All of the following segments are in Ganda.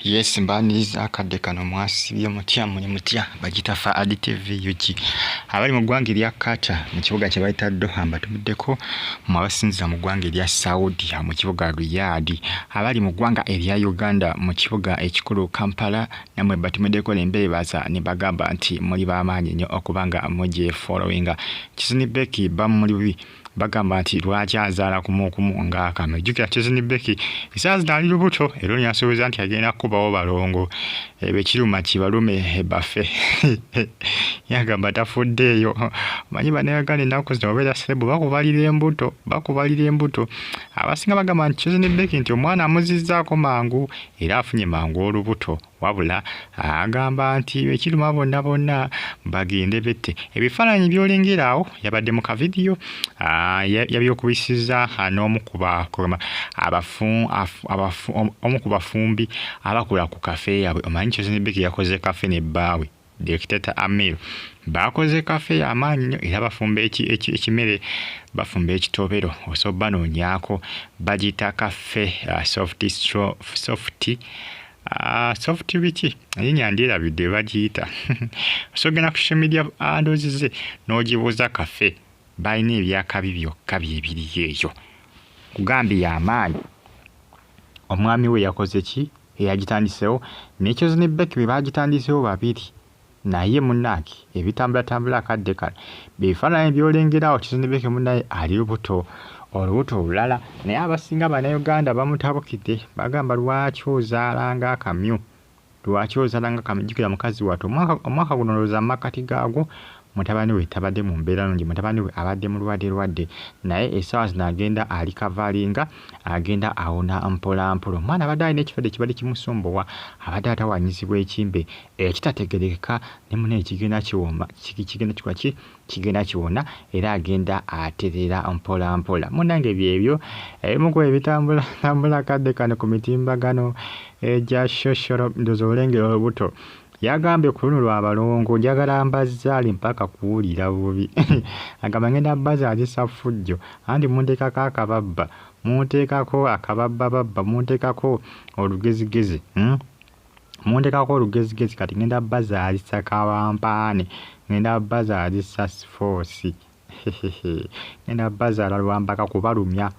Yes, mbaniza akadde kano mwasibye mutya muli mutya bagita Faadi TV UG. Abali mu ggwanga erya Kata mu kibuga kye bayita Doha mbatumiddeko mu abasinziza mu ggwanga erya Saudi mu kibuga Riyadh. Abali mu ggwanga erya Uganda mu kibuga ekikulu Kampala namwe batumiddeko nembeebaza ne bagamba nti muli b'amaanyi nnyo okubanga mujje followinga. Kizini Becky bamuli bagamba nti lwaki azaala kumu ng'akame. Jjukira Kizini Becky isaazi nali lubuto era yasuubiza nti agenda kubawo balongo ekiruma kibalume bafe yagamba tafuddeeyo. Manyi bannayuganda ennaku zino babeera sebu bakubalira embuto abasinga bagamba nti Kizini Becky nti omwana amuzizzaako mangu era afunye mangu olubuto wabula agamba nti ekiruma bonna bagende bette. Ebifaananyi by'olengera awo yabadde mu kavidiyo yabyokubisiza n'omu ku bafumbi abakola ku kafe yaabwe. Omanyi Kizini Becky yakoze kafe ne bbaawe Dictator Amir bakoze kafe y'amaanyi nnyo era bafumba ekimere bafumba ekitobero osoba noonyako bagita kafe soft biki erinnya ndyerabidde bagiyita osogenda ku social media handles ze n'ogibuuza kafe balina ebyakabi byokka byebiriyo eyo kugambye y'amaanyi. Omwami we yakoze ki eyagitandisewo ne Kizini Becky be bagitandisewo babiri naye munnange ebitambula akadde kano bifaananyi by'olengerawo Kizini Becky munnaye ali olubuto olulala naye abasinga bannayuganda bamutabukidde bagamba lwaki ozaalanga akamyu jjukira mukazi wattu omwaka guno olowooza mu makkati gaagwo mutabani we tabadde mu mbeera nnungi, mutabani we abadde mulwadde naye essaawa zino agenda alikavalinga agenda awona mpolampola. Omwana abadde alina ekifadde kibadde kimusumbuwa abadde atawanyizibwa ekimbe ekitategerekeka ne munne kigenda kiwona era agenda aterera mpolampola. Munnange byebyo ebimu ku ebitambula kadde kano ku mitimbagano egya shosholo ndoza olengera olubuto. Yagambye ku luno lwa Abalongo njagala mbazaali mpaka kuwulira bubi agamba ngenda bazaali safujjo anti munteekako akababba munteekako akababbababba munteekako olugezigezi kati ngenda bazaalisa kawampaane ngenda bazaalisa sifoosi ngenda bazaala lwampaka kubalumya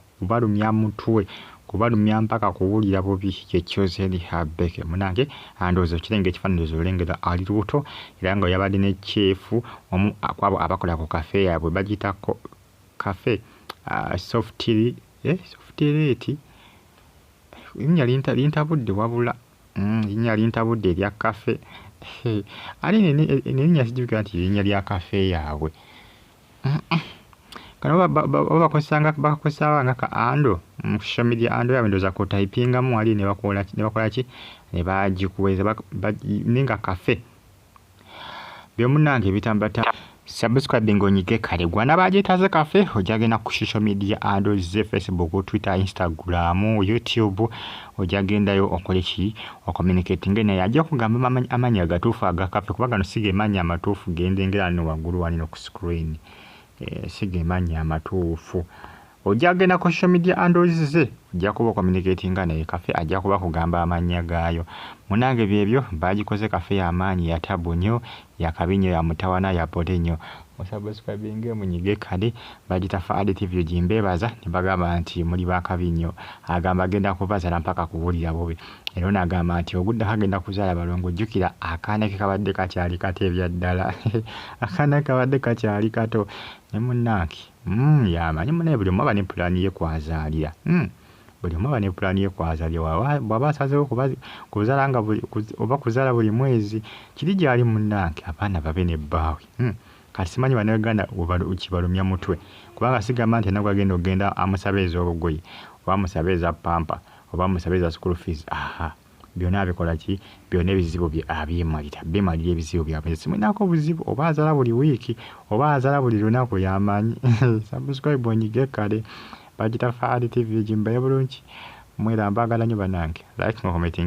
mutwe kubalumya mpaka kuwulira bubi Kizini Becky munange andooza okirenge ekifaananyi olengera ali lubuto era nga yabadde ne kyefu kwabo abakola ku kafe yaabwe bagitako kafe softireti linnya lintabudde wabula linnya lintabudde erya kafe ali nerinnya sijjukira nti linnya lya kafe yaabwe kano bakozesa nga ka ando mu social media ando yaabwe ndooza kotayipingamu wali ne bakola ki ne bagikuweeza nenga kafe byomunnange ebitambata subscribe ng'onyige kale gwana bagyetaaze kafe ojagenda ku social media handles ze Facebook, Twitter, Instagram, YouTube ojagendayo okole ki ocommunicating naye ajja kugamba amannya agatuufu aga kafe kuba gano siga emannya amatuufu gendengera no waggulu wanino ku screen siga emannya amatuufu ojagenda ku social media handles ze ojja kuba communicating naye kafe ajja kuba kugamba amannya gaayo. Munange byebyo bagikoze kafe y'amaanyi ya tabu nnyo ya kabi nnyo ya mutawana ya pole nnyo musubscribinge munyige kale bagita Faadi TV gimbeebaza ne bagamba nti muli bakabi nnyo agamba agenda kubazaala mpaka kuwulira bubi era n'agamba nti ogudde agenda kuzaala balongo jjukira akaana ke kabadde kakyali kato ebyaddala akaana kabadde kakyali kato ne munnange yamanyi munaye buli omu aba ne pulaani ye kwazaalira buli omu aba ne pulaani ye kwazaalira bw'aba asazeewo kuzaala nga oba kuzaala buli mwezi kiri gy'ali munnange abaana babe ne bbaawe kati simanyi bannayuganda kibalumya mutwe kubanga sigamba nti ennaku agenda amusaba ez'olugoye oba amusaba eza pampa oba amusaba eza school fees byonna abikola ki byonna ebizibu beemalira ebizibu byabwe simulinako obuzibu oba azaala buli wiiki oba azaala buli lunaku yamanyi subscribe onyige kale bagita Faadi TV gimbaye bulungi mwera mbagala nnyo bannange like ngo commenting